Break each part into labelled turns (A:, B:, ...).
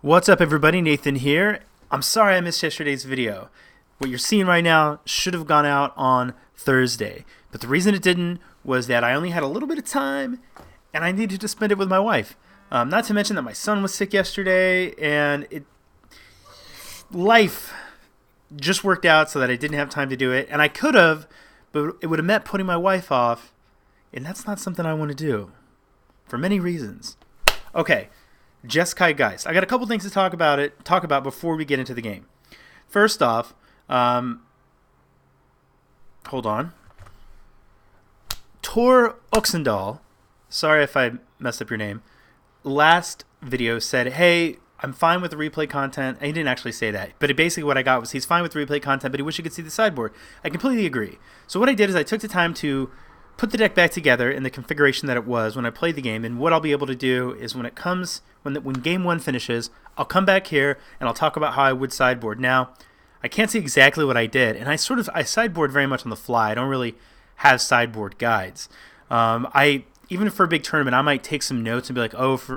A: What's up, everybody? Nathan here. I'm sorry I missed yesterday's video. What you're seeing right now should have gone out on Thursday, but the reason it didn't was that I only had a little bit of time and I needed to spend it with my wife. Not to mention that my son was sick yesterday, and life just worked out so that I didn't have time to do it, and I could have, but it would have meant putting my wife off, and that's not something I want to do for many reasons. Okay. Jeskai Geist. I got a couple things to talk about before we get into the game. First off, hold on. Tor Oxendal, sorry if I messed up your name, last video said, hey, I'm fine with the replay content. And he didn't actually say that, but basically what I got was he's fine with the replay content, but he wished he could see the sideboard. I completely agree. So what I did is I took the time to put the deck back together in the configuration that it was when I played the game, and what I'll be able to do is when game one finishes, I'll come back here and I'll talk about how I would sideboard. Now, I can't see exactly what I did, and I sideboard very much on the fly. I don't really have sideboard guides. Even for a big tournament, I might take some notes and be like,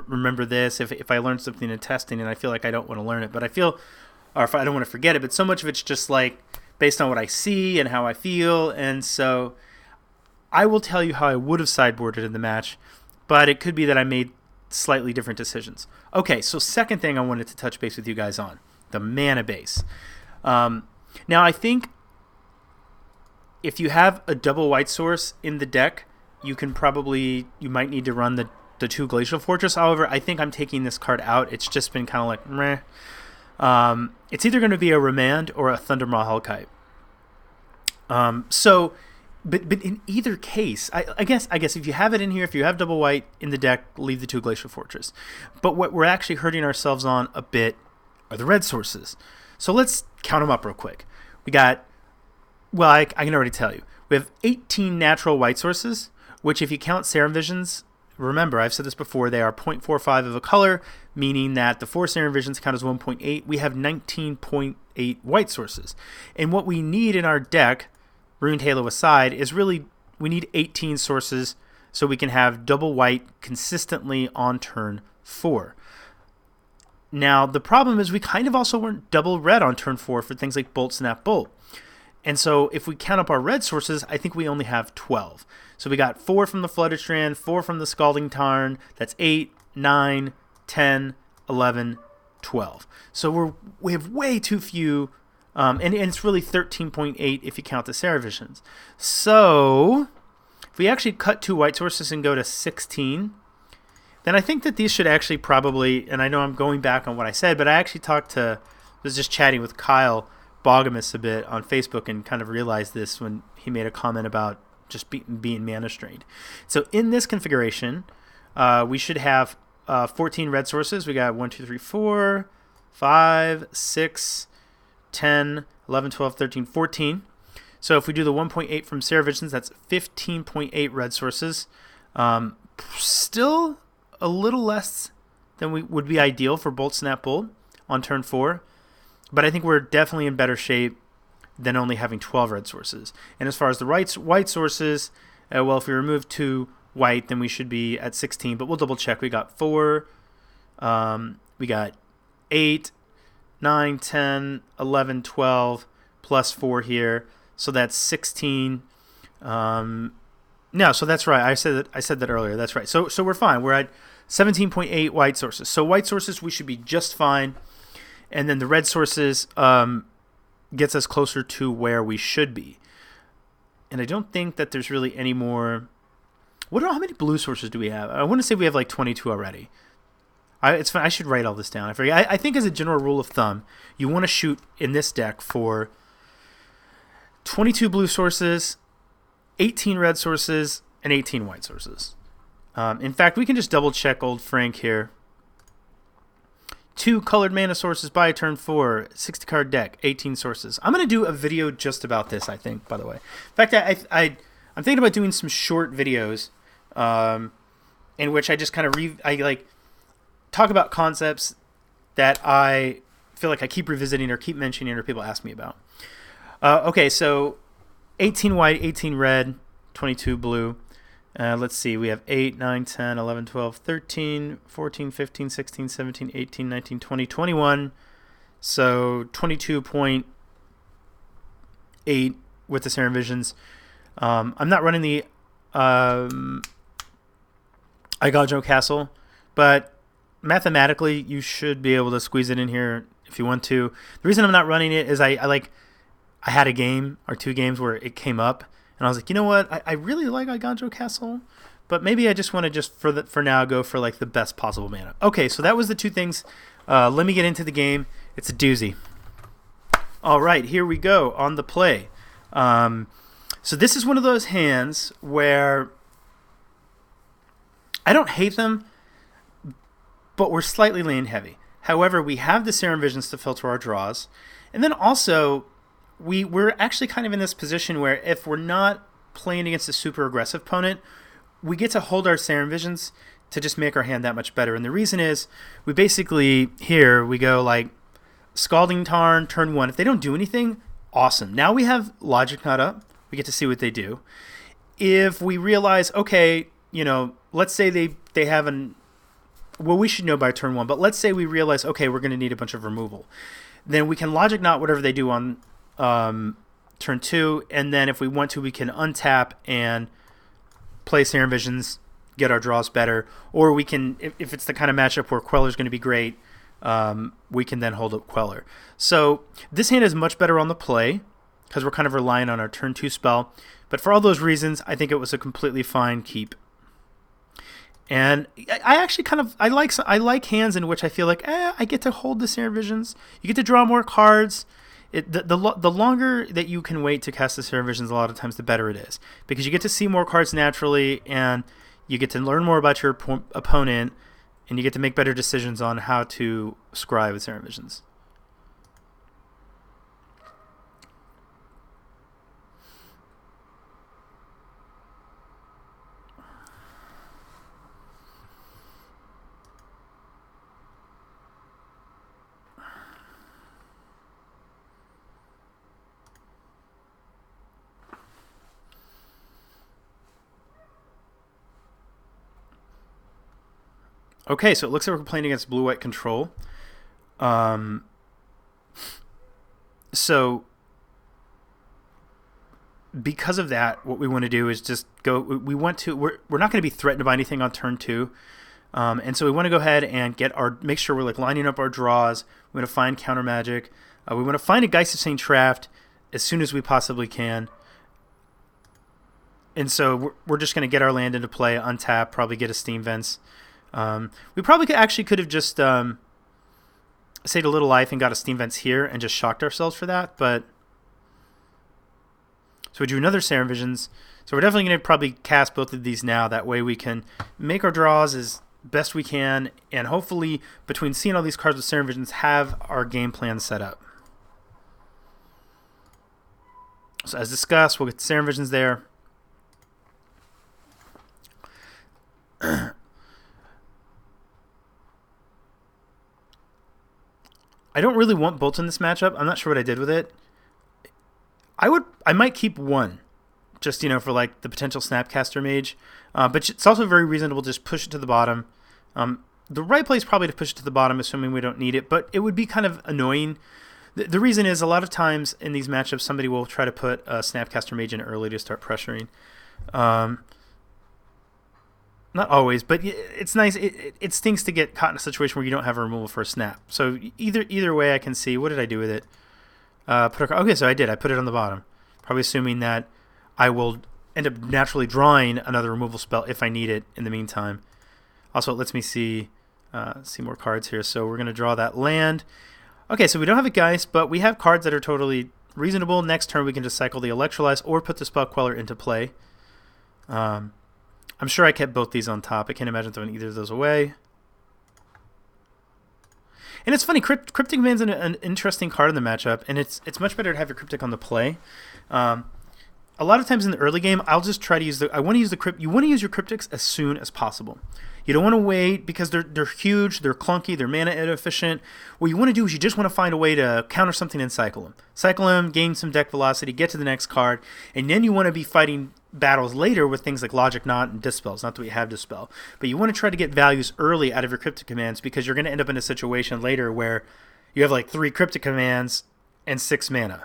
A: remember this if I learned something in testing and I feel like I don't want to learn it, or if I don't want to forget it, but so much of it's just like based on what I see and how I feel, and so I will tell you how I would have sideboarded in the match, but it could be that I made slightly different decisions. Okay, so second thing I wanted to touch base with you guys on, the mana base. Now, I think if you have a double white source in the deck, you might need to run the two Glacial Fortress. However, I think I'm taking this card out. It's just been kind of like, meh. It's either going to be a Remand or a Thundermaw Hellkite. But in either case, I guess if you have it in here, if you have double white in the deck, leave the two Glacial Fortress. But what we're actually hurting ourselves on a bit are the red sources. So let's count them up real quick. We got, I can already tell you. We have 18 natural white sources, which if you count Serum Visions, remember, I've said this before, they are 0.45 of a color, meaning that the 4 Serum Visions count as 1.8. We have 19.8 white sources. And what we need in our deck, Ruined Halo aside, is really we need 18 sources so we can have double white consistently on turn 4. Now, the problem is we kind of also weren't double red on turn 4 for things like Bolt, Snap, Bolt. And so if we count up our red sources, I think we only have 12. So we got 4 from the Flooded Strand, 4 from the Scalding Tarn, that's 8, 9, 10, 11, 12. So we have way too few. And it's really 13.8 if you count the Serum Visions. So if we actually cut 2 white sources and go to 16, then I think that these should actually probably, and I know I'm going back on what I said, but I actually was just chatting with Kyle Bogamus a bit on Facebook and kind of realized this when he made a comment about just being mana strained. So in this configuration, we should have 14 red sources. We got 1, 2, 3, 4, 5, 6, 10, 11, 12, 13, 14. So if we do the 1.8 from Serum Visions, that's 15.8 red sources. Still a little less than would be ideal for Bolt, Snap, Bolt on turn 4. But I think we're definitely in better shape than only having 12 red sources. And as far as the white sources, if we remove 2 white, then we should be at 16. But we'll double check. We got 4. We got 8. 9, 10, 11, 12, plus 4 here. So that's 16. No, so that's right. I said that earlier. That's right. So we're fine. We're at 17.8 white sources. So white sources, we should be just fine. And then the red sources gets us closer to where we should be. And I don't think that there's really any more. How many blue sources do we have? I want to say we have like 22 already. It's fun. I should write all this down. I think as a general rule of thumb, you want to shoot in this deck for 22 blue sources, 18 red sources, and 18 white sources. In fact, we can just double check old Frank here. 2 colored mana sources by turn 4, 60 card deck, 18 sources. I'm going to do a video just about this, I think, by the way. In fact, I'm thinking about doing some short videos in which I just kind of talk about concepts that I feel like I keep revisiting or keep mentioning or people ask me about. Okay, so 18 white, 18 red, 22 blue. Let's see, we have 8, 9, 10, 11, 12, 13, 14, 15, 16, 17, 18, 19, 20, 21. So 22.8 with the Serum Visions. I'm not running the Aigajo Castle, but mathematically you should be able to squeeze it in here if you want to. The reason I'm not running it is I had a game or 2 games where it came up, and I was like, you know what, I really like Aigajo Castle, but maybe I just want to for now go for like the best possible mana. Okay, so that was the 2 things. Let me get into the game. It's a doozy. All right, here we go on the play. So this is one of those hands where I don't hate them, but we're slightly land heavy. However, we have the Serum Visions to filter our draws. And then also, we're actually kind of in this position where if we're not playing against a super aggressive opponent, we get to hold our Serum Visions to just make our hand that much better. And the reason is, we basically, here, we go like Scalding Tarn, turn 1. If they don't do anything, awesome. Now we have Logic Knot up. We get to see what they do. If we realize, okay, you know, let's say they have well, we should know by turn 1, but let's say we realize, okay, we're going to need a bunch of removal. Then we can Logic Knot whatever they do on turn 2, and then if we want to, we can untap and play Serum Visions, get our draws better, or we can, if it's the kind of matchup where Queller's going to be great, we can then hold up Queller. So this hand is much better on the play because we're kind of relying on our turn 2 spell, but for all those reasons, I think it was a completely fine keep. And I actually I like hands in which I feel like I get to hold the Serum Visions. You get to draw more cards. The longer that you can wait to cast the Serum Visions, a lot of times the better it is, because you get to see more cards naturally, and you get to learn more about your opponent, and you get to make better decisions on how to scry with Serum Visions. Okay, so it looks like we're playing against blue-white control. So because of that, what we want to do is just go. We're not going to be threatened by anything on turn 2, and so we want to go ahead and make sure we're like lining up our draws. We want to find counter magic. We want to find a Geist of St. Traft as soon as we possibly can. And so we're just going to get our land into play, untap, probably get a Steam Vents. We probably could have just saved a little life and got a Steam Vents here and just shocked ourselves for that. But so we do another Serum Visions. So we're definitely going to probably cast both of these now. That way we can make our draws as best we can, and hopefully between seeing all these cards with Serum Visions, have our game plan set up. So as discussed, we'll get the Serum Visions there. I don't really want Bolt in this matchup. I'm not sure what I did with it. I might keep 1, just for like the potential Snapcaster Mage. But it's also very reasonable to just push it to the bottom. The right play is probably to push it to the bottom, assuming we don't need it. But it would be kind of annoying. The reason is a lot of times in these matchups, somebody will try to put a Snapcaster Mage in early to start pressuring. Not always, but it's nice. It stinks to get caught in a situation where you don't have a removal for a snap. So either way, I can see. What did I do with it? Okay, so I did. I put it on the bottom, probably assuming that I will end up naturally drawing another removal spell if I need it in the meantime. Also, it lets me see more cards here. So we're going to draw that land. Okay, so we don't have a Geist, but we have cards that are totally reasonable. Next turn, we can just cycle the Electrolyze or put the Spell Queller into play. I'm sure I kept both these on top. I can't imagine throwing either of those away. And it's funny, Cryptic Man's an interesting card in the matchup, and it's much better to have your Cryptic on the play. A lot of times in the early game, I'll just try to use you want to use your Cryptics as soon as possible. You don't want to wait because they're huge, they're clunky, they're mana inefficient. What you want to do is you just want to find a way to counter something and cycle them. Cycle them, gain some deck velocity, get to the next card, and then you want to be fighting battles later with things like Logic Knot and Dispels. Not that we have Dispel, but you want to try to get values early out of your Cryptic Commands because you're going to end up in a situation later where you have like 3 Cryptic Commands and 6 mana,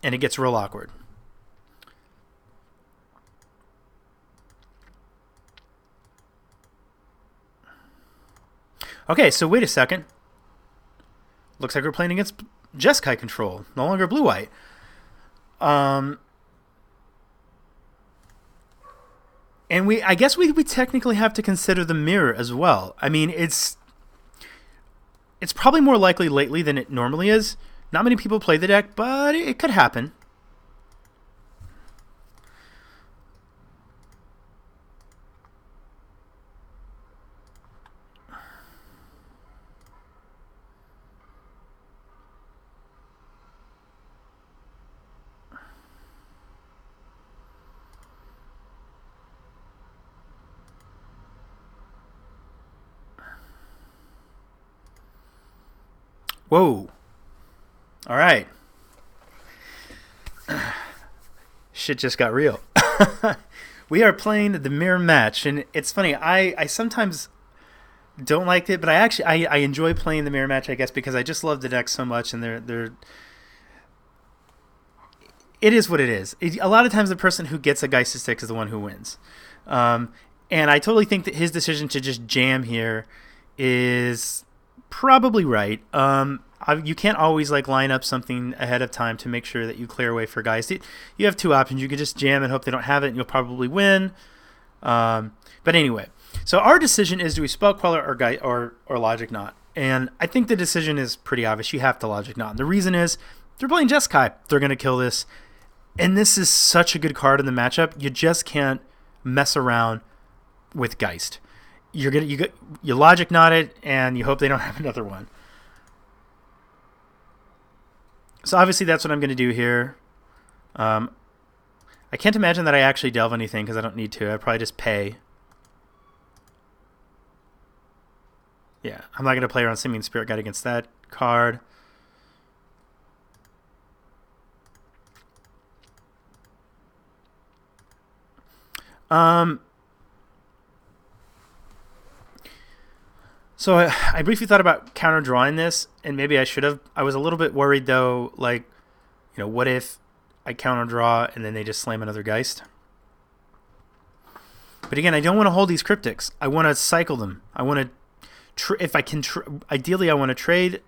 A: and it gets real awkward. Okay, so wait a second. Looks like we're playing against Jeskai control, no longer blue-white. And I guess we technically have to consider the mirror as well. I mean, it's probably more likely lately than it normally is. Not many people play the deck, but it could happen. Whoa. All right. Shit just got real. We are playing the mirror match, and it's funny. I sometimes don't like it, but I enjoy playing the mirror match, I guess, because I just love the deck so much, and it is what it is. A lot of times the person who gets a Geist stick is the one who wins. And I totally think that his decision to just jam here is probably right. You can't always like line up something ahead of time to make sure that you clear away for Geist. You have 2 options. You could just jam and hope they don't have it, and you'll probably win. But anyway, so our decision is: do we Spell Queller or Logic Knot? And I think the decision is pretty obvious. You have to Logic Knot. And the reason is they're playing Jeskai. They're going to kill this, and this is such a good card in the matchup. You just can't mess around with Geist. You Logic Knot it, and you hope they don't have another one. So obviously that's what I'm going to do here. I can't imagine that I actually delve anything because I don't need to. I'd probably just pay. Yeah, I'm not going to play around Simian Spirit Guide against that card. So I briefly thought about counter drawing this, and maybe I should have. I was a little bit worried though, like, what if I counter draw and then they just slam another Geist? But again, I don't want to hold these cryptics. I want to cycle them. I want to, if I can, ideally I want to trade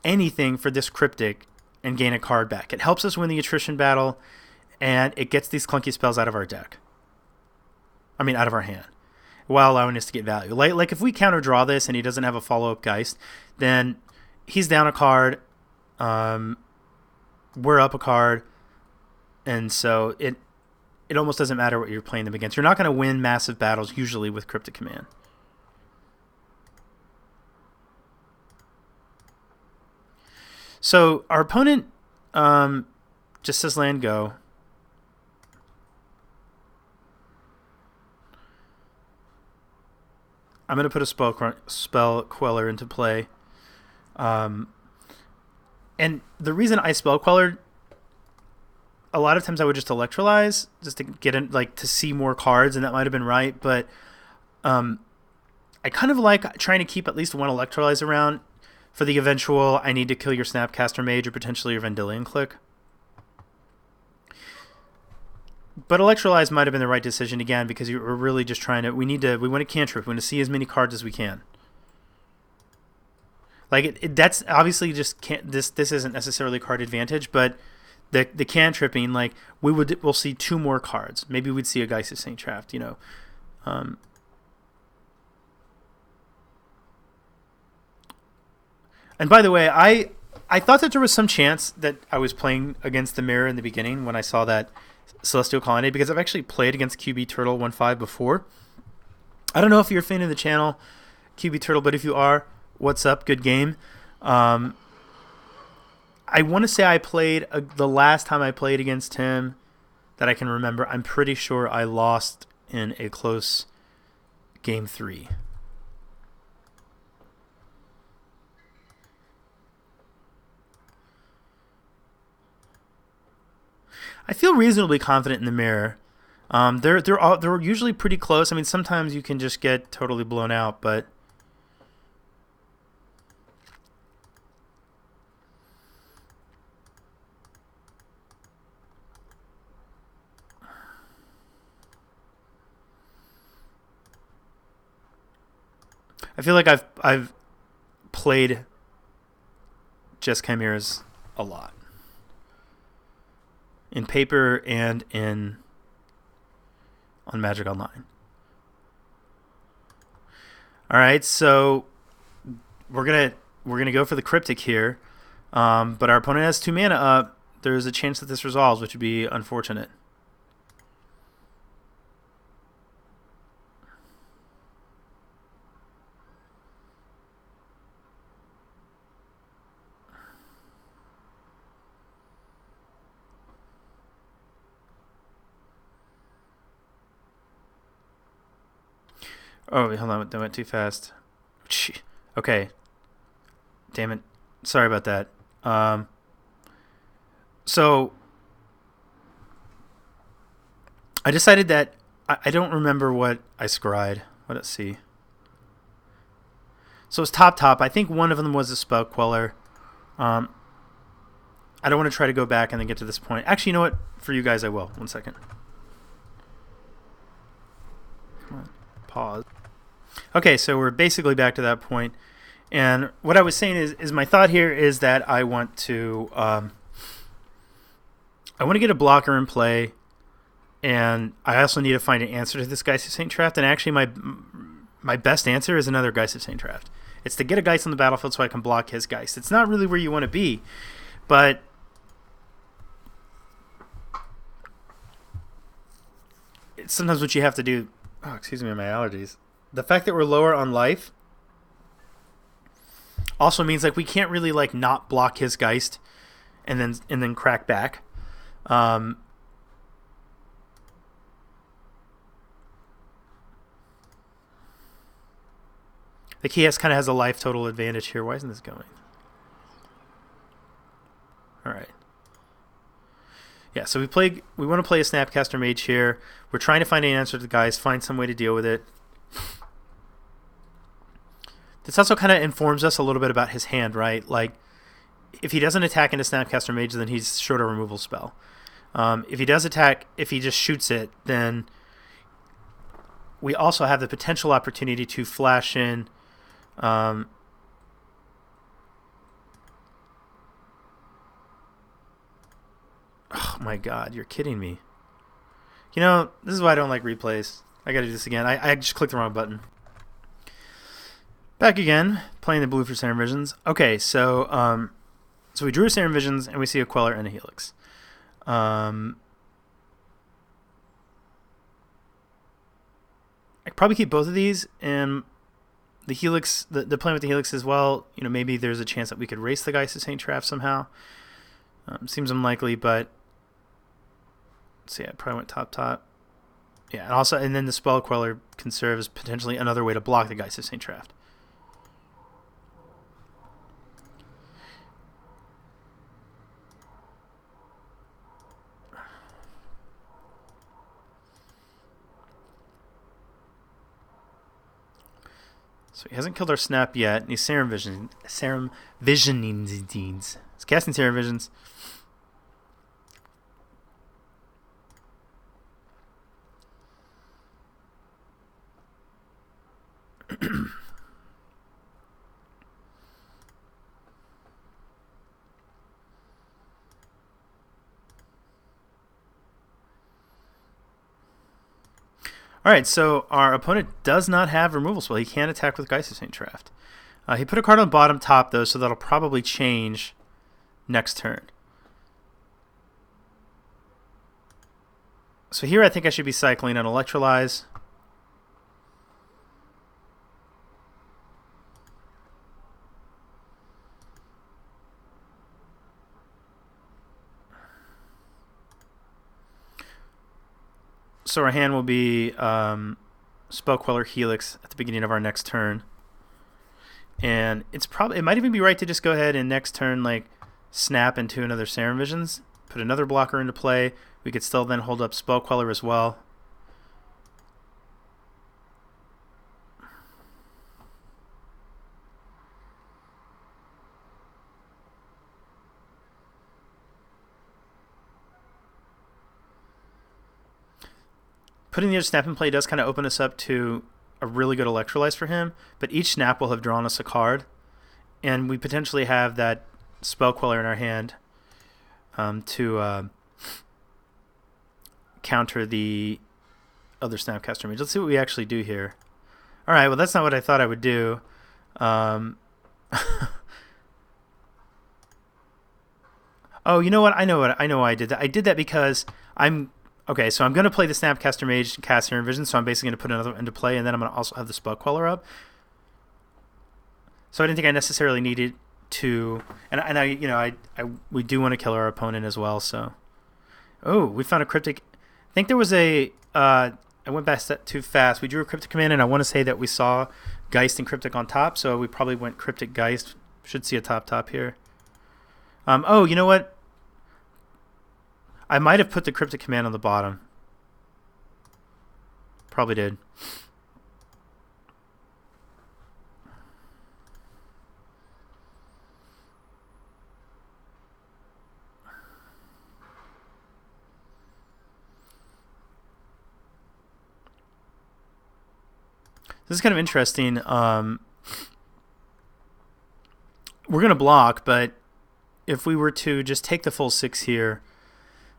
A: anything for this cryptic and gain a card back. It helps us win the attrition battle, and it gets these clunky spells out of our deck. I mean, out of our hand, while allowing us to get value. Like if we counter draw this and he doesn't have a follow-up Geist, then he's down a card, we're up a card, and so it almost doesn't matter what you're playing them against. You're not going to win massive battles usually with Cryptic Command. So our opponent just says land go. I'm going to put a spell queller into play. And the reason I spell queller, a lot of times I would just electrolyze just to get in, like, to see more cards, and that might have been right, but I kind of like trying to keep at least one electrolyze around for the eventual I need to kill your Snapcaster Mage or potentially your Vendilion Click. But electrolyze might have been the right decision again, because we're really just trying to. We want to cantrip. We want to see as many cards as we can. Like that's obviously just can't. This isn't necessarily card advantage, but the cantripping, like we'll see 2 more cards. Maybe we'd see a Geist of Saint Traft. And by the way, I thought that there was some chance that I was playing against the mirror in the beginning when I saw that Celestial Colonnade, because I've actually played against QB Turtle 1.5 before. I don't know if you're a fan of the channel, QB Turtle, but if you are, what's up? Good game. I want to say I played the last time I played against him that I can remember. I'm pretty sure I lost in a close game 3. I feel reasonably confident in the mirror. They're usually pretty close. I mean, sometimes you can just get totally blown out, but I feel like I've played Just Chimeras a lot in paper and in on Magic Online. All right, so we're gonna go for the Cryptic here, but our opponent has 2 mana up. There's a chance that this resolves, which would be unfortunate. Oh, wait, hold on. That went too fast. Okay. Damn it. Sorry about that. So I decided that I don't remember what I scryed. Let's see. So it's top. I think one of them was a Spell Queller. I don't want to try to go back and then get to this point. Actually, you know what? For you guys, I will. 1 second. Come on. Pause. Okay, so we're basically back to that point. And what I was saying is my thought here is that I want to get a blocker in play, and I also need to find an answer to this Geist of St. Traft. And actually, my best answer is another Geist of St. Traft. It's to get a Geist on the battlefield so I can block his Geist. It's not really where you want to be, but it's sometimes what you have to do. Oh, excuse me, my allergies. The fact that we're lower on life also means like we can't really like not block his Geist and then crack back. Like he kind of has a life total advantage here. Why isn't this going? All right. Yeah, so we want to play a Snapcaster Mage here. We're trying to find an answer to the Geist, find some way to deal with it. This also kind of informs us a little bit about his hand, right? Like, if he doesn't attack into Snapcaster Mage, then he's short a removal spell. If he does attack, if he just shoots it, then we also have the potential opportunity to flash in oh my god, you're kidding me. You know, this is why I don't like replays. I gotta do this again. I just clicked the wrong button. Back again, playing the blue for Serum Visions. Okay, so we drew Serum Visions, and we see a Queller and a Helix. I could probably keep both of these, and the Helix, the plan with the Helix as well, you know, maybe there's a chance that we could race the Geist of St. Traft somehow. Seems unlikely, but let's see, I probably went top. Yeah, and then the Spell Queller can serve as potentially another way to block the Geist of St. Traft. So he hasn't killed our Snap yet, and he's Serum Visioning. He's casting Serum Visions. All right, so our opponent does not have removal spell. He can't attack with Geist of St. Traft. He put a card on the bottom top, though, so that'll probably change next turn. So here I think I should be cycling an Electrolyze. So our hand will be Spell Queller Helix at the beginning of our next turn. And it might even be right to just go ahead and next turn like snap into another Serum Visions, put another blocker into play. We could still then hold up Spell Queller as well. putting the other snap in play does kind of open us up to a really good electrolyze for him, but each snap will have drawn us a card, and we potentially have that Spell Queller in our hand to counter the other Snapcaster Mage. Let's see what we actually do here. All right, well, that's not what I thought I would do. Oh, you know what? I know why I did that. I did that because okay, so I'm going to play the Snapcaster Mage and cast Heron Vision, so I'm basically going to put another into play, and then I'm going to also have the Spell Queller up. So I didn't think I necessarily needed to, and I we do want to kill our opponent as well. So, oh, we found a Cryptic. I think there was a. I went back too fast. We drew a Cryptic command, and I want to say that we saw Geist and Cryptic on top, so we probably went Cryptic Geist. Should see a top here. Oh, you know what? I might have put the Cryptic command on the bottom. Probably did. This is kind of interesting. We're going to block, but if we were to just take the full 6 here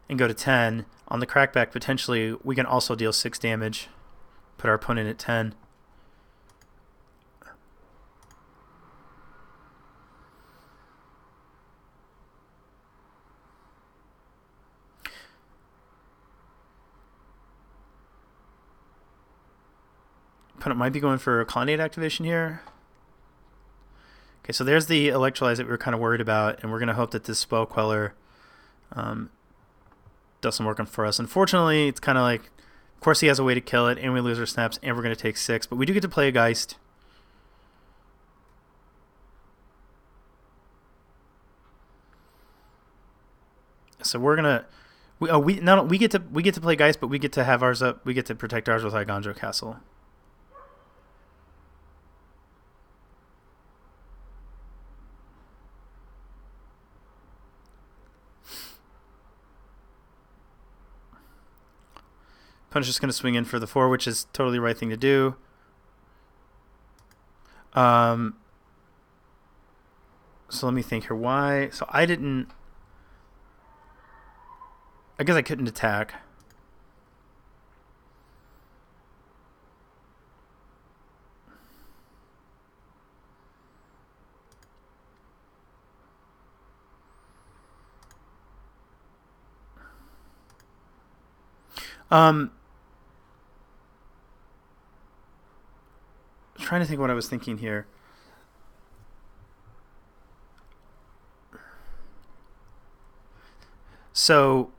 A: and go to 10, on the crackback, potentially we can also deal 6 damage, put our opponent at 10. Opponent might be going for a Colonnade activation here. Okay, so there's the Electrolyze that we were kind of worried about, and we're going to hope that this Spell Queller does some work for us. Unfortunately, it's kind of like, of course he has a way to kill it, and we lose our snaps, and we're going to take 6, but we do get to play a Geist. So we're going to... we get to play Geist, but we get to have ours up. We get to protect ours with Iganjo Castle. Opponent's just going to swing in for the 4, which is totally the right thing to do. So let me think here. Why? So I didn't... I guess I couldn't attack. Trying to think what I was thinking here. So,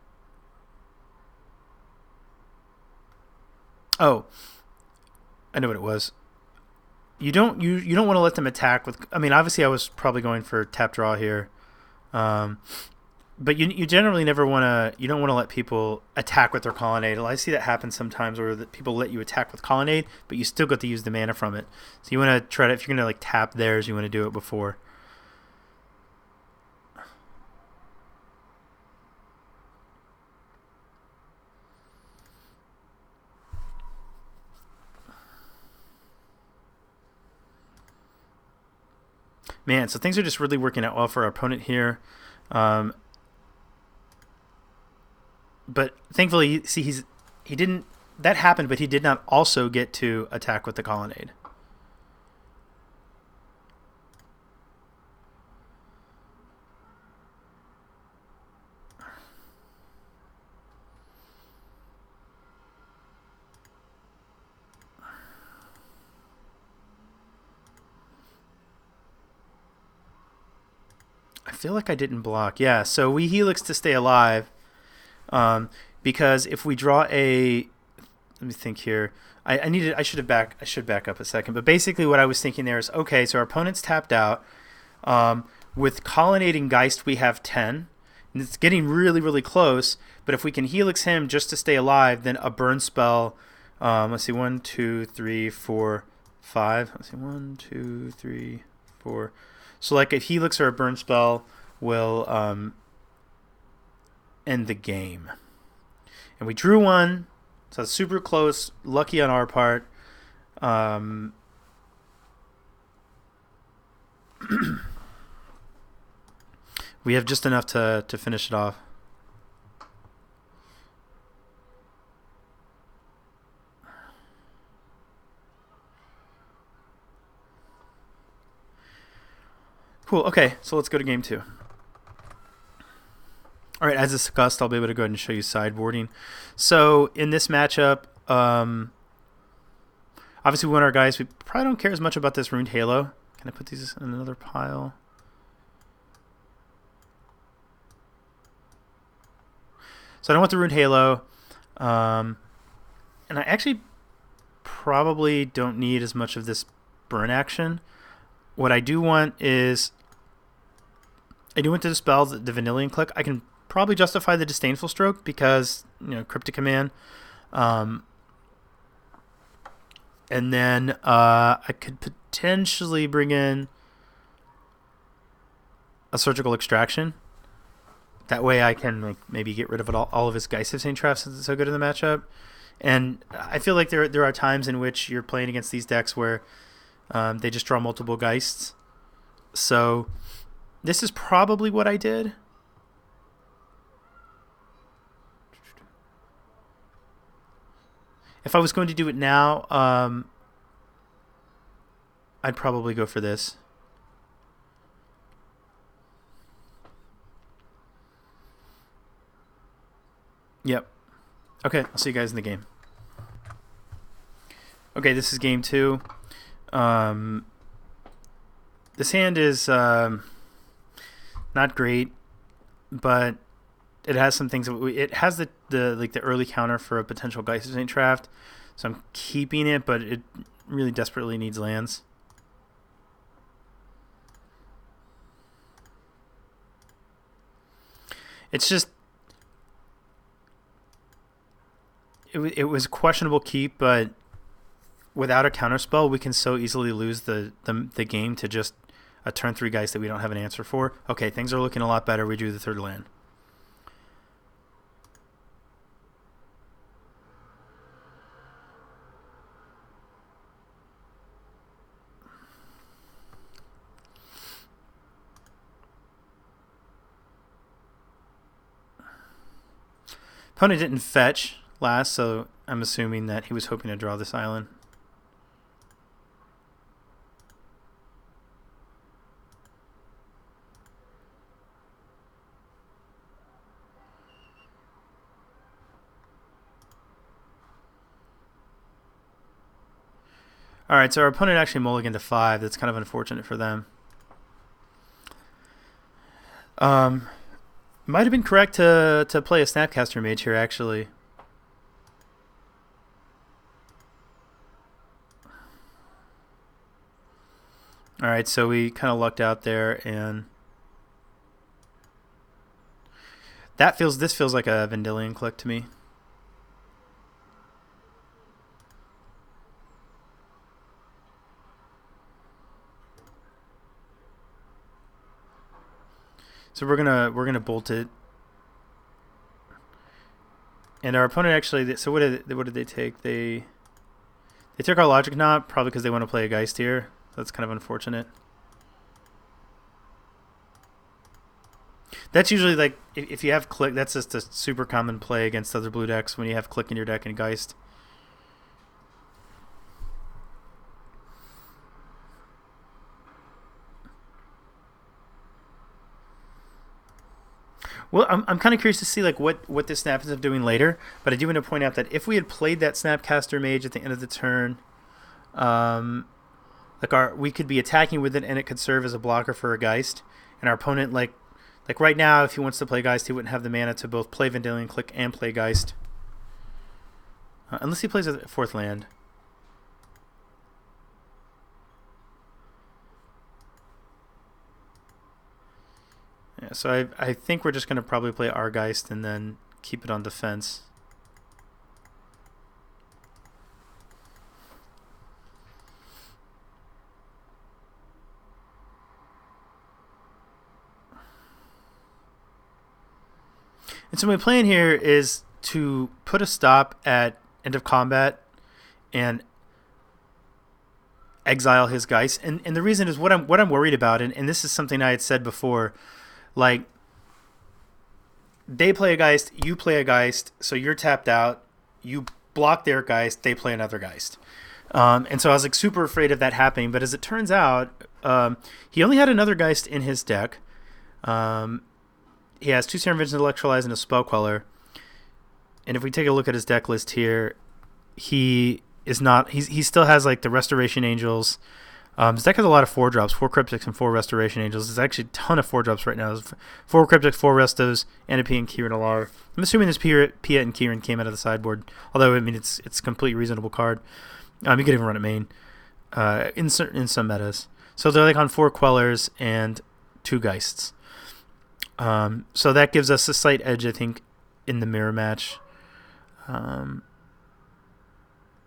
A: oh, I know what it was. You don't want to let them attack with. I mean, obviously, I was probably going for tap draw here, but you generally never want to. You don't want to let people attack with their Colonnade. I see that happen sometimes, where people let you attack with Colonnade, but you still get to use the mana from it. So you want to try to, if you're going to like tap theirs, you want to do it before. Man, so things are just really working out well for our opponent here. But thankfully, see, he didn't. That happened, but he did not also get to attack with the Colonnade. I feel like I didn't block. Yeah, so we Helix to stay alive. Because if we draw a, let me think here. I should back up a second. But basically, what I was thinking there is, okay, so our opponent's tapped out. With Colonnading Geist, we have 10, and it's getting really, really close. But if we can Helix him just to stay alive, then a burn spell. Let's see, 1, 2, 3, 4, 5. Let's see, 1, 2, 3, 4. So like a Helix or a burn spell will end the game. And we drew one, So it's super close. Lucky on our part. We have just enough to finish it off. Cool. Okay, so let's go to game 2. All right, as discussed, I'll be able to go ahead and show you sideboarding. So in this matchup, obviously we want our guys. We probably don't care as much about this Runed Halo. Can I put these in another pile? So I don't want the Runed Halo. And I actually probably don't need as much of this burn action. What I do want is, I do want to dispel the Vanillion Click. I can probably justify the Disdainful Stroke because, Cryptic Command. And then I could potentially bring in a Surgical Extraction. That way I can maybe get rid of all of his Geist of St. Traps since it's so good in the matchup. And I feel like there are times in which you're playing against these decks where they just draw multiple Geists. So this is probably what I did. If I was going to do it now, I'd probably go for this. Yep. Okay, I'll see you guys in the game. Okay, this is game 2. This hand is not great, but it has some things. It has the early counter for a potential Geist of St. Traft, so I'm keeping it, but it really desperately needs lands. It's just it was a questionable keep, but without a counterspell, we can so easily lose the game to just a turn 3 Geist that we don't have an answer for. Okay, things are looking a lot better. We drew the 3rd land. Opponent didn't fetch last, so I'm assuming that he was hoping to draw this island. Alright, so our opponent actually mulliganed to 5. That's kind of unfortunate for them. Might have been correct to play a Snapcaster Mage here, actually. Alright, so we kind of lucked out there, and this feels like a Vanillion Click to me. So we're gonna bolt it, and our opponent actually. So what did they take? They took our Logic Knot, probably because they want to play a Geist here. That's kind of unfortunate. That's usually like if you have Click. That's just a super common play against other blue decks when you have Click in your deck and Geist. Well, I'm kind of curious to see like what this snap ends up doing later, but I do want to point out that if we had played that Snapcaster Mage at the end of the turn, we could be attacking with it and it could serve as a blocker for a Geist, and our opponent like right now, if he wants to play Geist, he wouldn't have the mana to both play Vanillion Click and play Geist, unless he plays a 4th land. Yeah, so I think we're just going to probably play our Geist and then keep it on defense. And so my plan here is to put a stop at end of combat and exile his Geist. And the reason is what I'm worried about, and this is something I had said before, like they play a Geist, you play a Geist, so you're tapped out, you block their Geist, they play another Geist. And so I was like super afraid of that happening, but as it turns out, he only had another Geist in his deck. He has 2 Serum Visions, Electrolyze, and a Spell Queller. And if we take a look at his deck list here, he still has like the Restoration Angels. His deck has a lot of 4-drops, 4 Cryptics and 4 Restoration Angels. There's actually a ton of 4-drops right now. There's 4 Cryptics, 4 Restos, and a Pia and Kieran Alar. I'm assuming this Pia and Kieran came out of the sideboard, although I mean it's a completely reasonable card. You could even run it main in some metas. So they're like on 4 Quellers and 2 Geists. So that gives us a slight edge, I think, in the mirror match.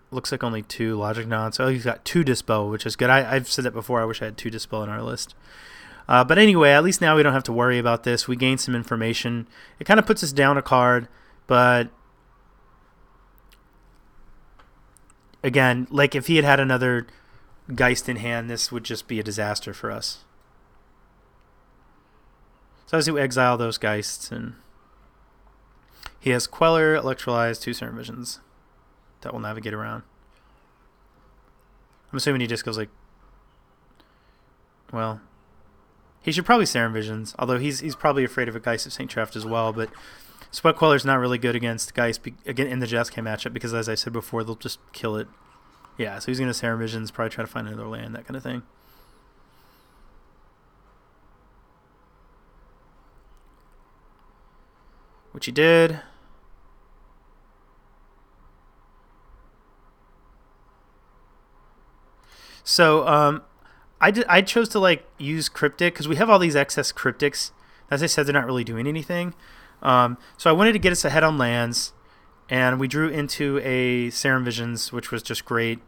A: Looks like only 2 Logic Nods. So he's got 2 Dispel, which is good. I've said that before. I wish I had 2 Dispel in our list. But anyway, at least now we don't have to worry about this. We gain some information. It kind of puts us down a card, but again, like if he had another Geist in hand, this would just be a disaster for us. So obviously we exile those Geists, and he has Queller, Electrolyze, 2 Serum Visions that will navigate around. I'm assuming he just goes like, well, he should probably Serum Visions, although he's probably afraid of a Geist of St. Traft as well, but Sweat Queller's not really good against Geist again in the Jeskai matchup because, as I said before, they'll just kill it. Yeah, so he's going to Serum Visions, probably try to find another land, that kind of thing. Which he did. So I chose to like use Cryptic because we have all these excess Cryptics. As I said, they're not really doing anything. So I wanted to get us ahead on lands, and we drew into a Serum Visions, which was just great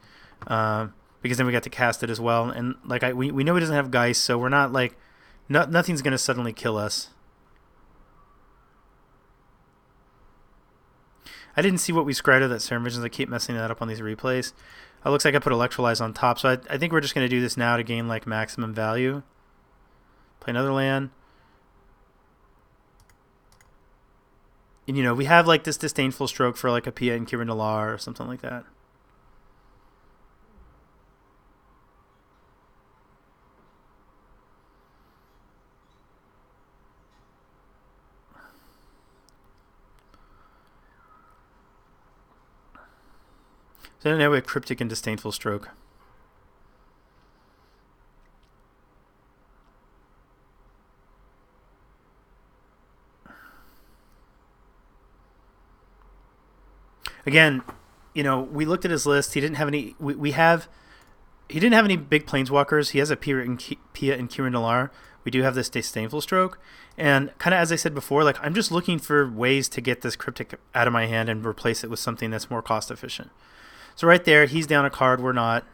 A: because then we got to cast it as well. And like we know he doesn't have Geist, so we're not like nothing's going to suddenly kill us. I didn't see what we scryed of that Serum Visions. I keep messing that up on these replays. It looks like I put Electrolyze on top, so I think we're just going to do this now to gain like maximum value. Play another land. And you know, we have like this Disdainful Stroke for like a Pia and Kieran Alar or something like that. So now we have Cryptic and Disdainful Stroke. Again, you know, we looked at his list. He didn't have any. He didn't have any big planeswalkers. He has a Pia and Kieran Alar. We do have this Disdainful Stroke, and kind of as I said before, like I'm just looking for ways to get this Cryptic out of my hand and replace it with something that's more cost efficient. So right there, he's down a card. We're not.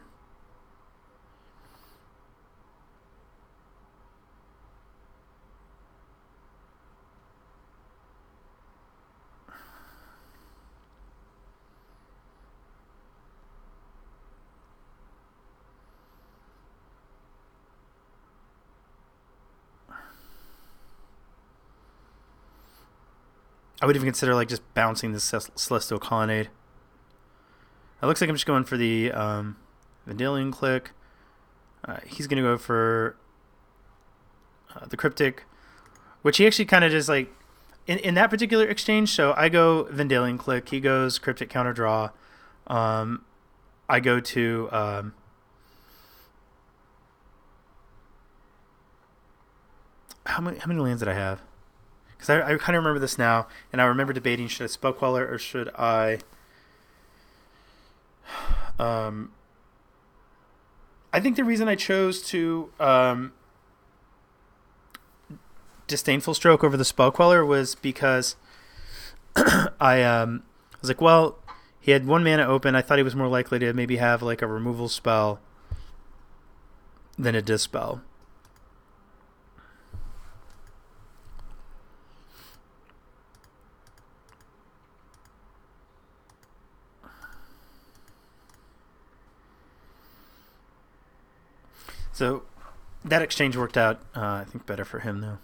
A: I would even consider like just bouncing this Celestial Colonnade. It looks like I'm just going for the Vendilion Click. He's going to go for the Cryptic, which he actually kind of just like in that particular exchange. So I go Vendilion Click. He goes Cryptic Counter Draw. I go to how many lands did I have? Because I kind of remember this now, and I remember debating, should I Spell Queller or should I I think the reason I chose to Disdainful Stroke over the Spell Queller was because I was like, well, he had 1 mana open. I thought he was more likely to maybe have like a removal spell than a Dispel. So that exchange worked out, I think, better for him, though.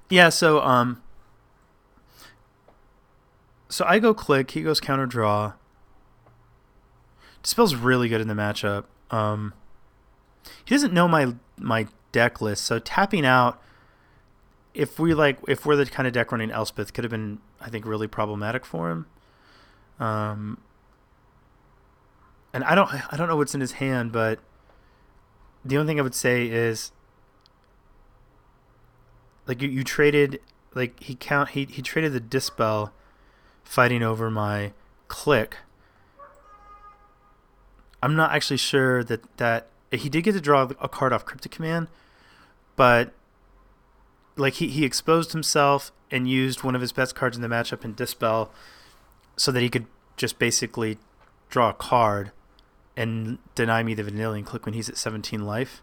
A: Yeah, so I go click, he goes counter draw. Dispel's really good in the matchup. He doesn't know my deck list, so tapping out, if we're the kind of deck running Elspeth, could have been, I think, really problematic for him. And I don't know what's in his hand, but the only thing I would say is, like, you traded, like, he traded the Dispel fighting over my click. I'm not actually sure that he did get to draw a card off Cryptic Command, but like he exposed himself and used one of his best cards in the matchup in Dispel so that he could just basically draw a card and deny me the Vanillion Click when he's at 17 life.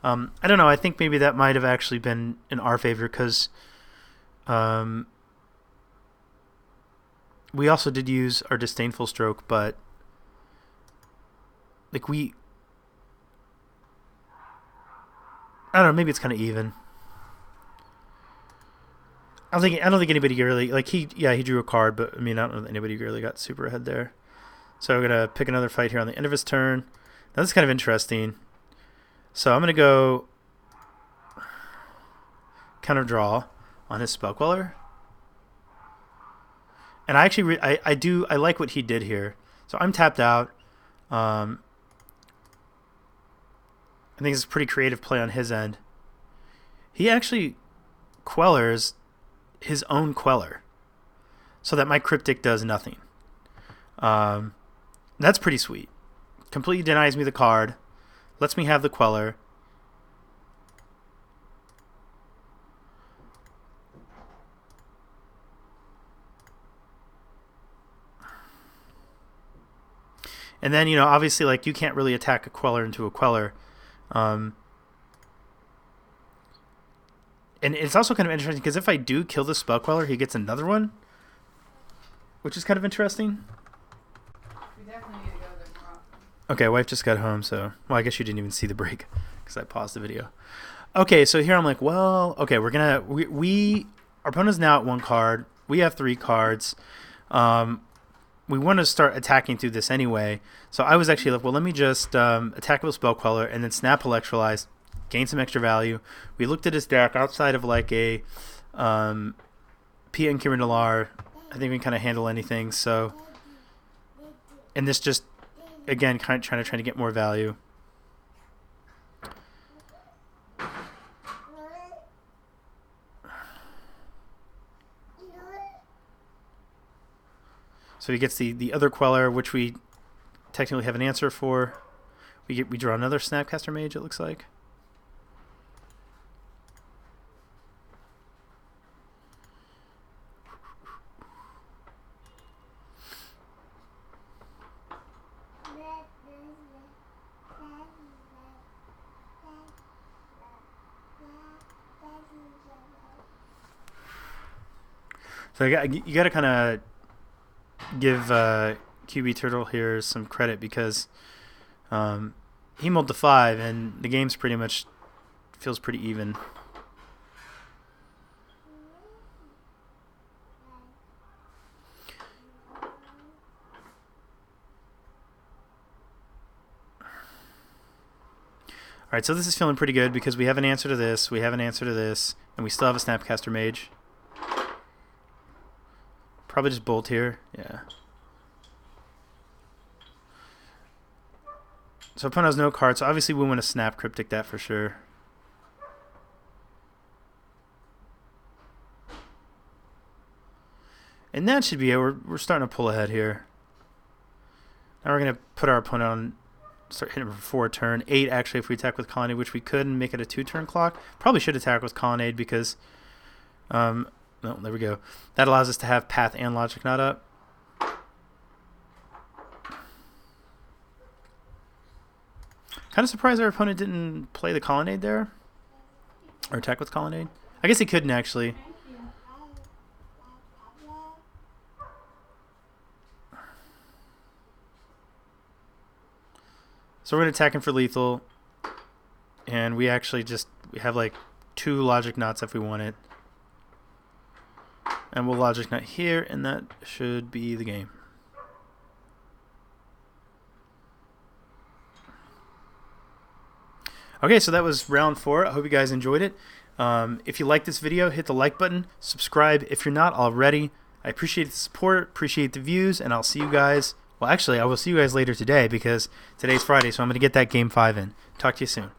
A: I don't know. I think maybe that might have actually been in our favor because we also did use our Disdainful Stroke, but like I don't know. Maybe it's kind of even. I don't think anybody really he drew a card, but I mean, I don't know that anybody really got super ahead there. So we're gonna pick another fight here on the end of his turn. Now this is kind of interesting. So I'm gonna go counter draw on his Spell Queller, and I actually I like what he did here. So I'm tapped out. I think it's a pretty creative play on his end. He actually Quellers his own Queller so that my Cryptic does nothing. That's pretty sweet. Completely denies me the card, lets me have the Queller. And then, obviously, like, you can't really attack a Queller into a Queller. And it's also kind of interesting because if I do kill the Spell Queller, he gets another one, which is kind of interesting.
B: We definitely need to go there more often.
A: Okay, wife just got home, so... Well, I guess you didn't even see the break because I paused the video. Okay, so here I'm like, well, okay, we're going to... Our opponent's now at 1 card. We have 3 cards. We want to start attacking through this anyway. So I was actually like, well, let me just attack with Spell Queller and then snap Electrolyze, gain some extra value. We looked at his deck outside of like a Pia and Kiridalar. I think we can kind of handle anything. So, and this just, again, kind of trying to get more value. So he gets the other Queller, which we technically have an answer for. We draw another Snapcaster Mage, it looks like. So you got to kind of give QB Turtle here some credit because he mulled the 5 and the game's pretty much feels pretty even. Alright, so this is feeling pretty good because we have an answer to this, we have an answer to this, and we still have a Snapcaster Mage. Probably just Bolt here. Yeah. So opponent has no cards, so obviously we want to Snap Cryptic that for sure. And that should be it. We're starting to pull ahead here. Now we're going to put our opponent on, start hitting him for 4 turn. 8 actually if we attack with Colonnade, which we could, and make it a 2-turn clock. Probably should attack with Colonnade because... no, there we go. That allows us to have Path and Logic Knot up. Kind of surprised our opponent didn't play the Colonnade there. Or attack with Colonnade. I guess he couldn't actually. So we're going to attack him for lethal. And we actually we have like 2 Logic Knots if we want it. And we'll Logic Knot here, and that should be the game. Okay, so that was round 4. I hope you guys enjoyed it. If you like this video, hit the like button. Subscribe if you're not already. I appreciate the support, appreciate the views, and I'll see you guys. Well, actually, I will see you guys later today because today's Friday, so I'm going to get that Game 5 in. Talk to you soon.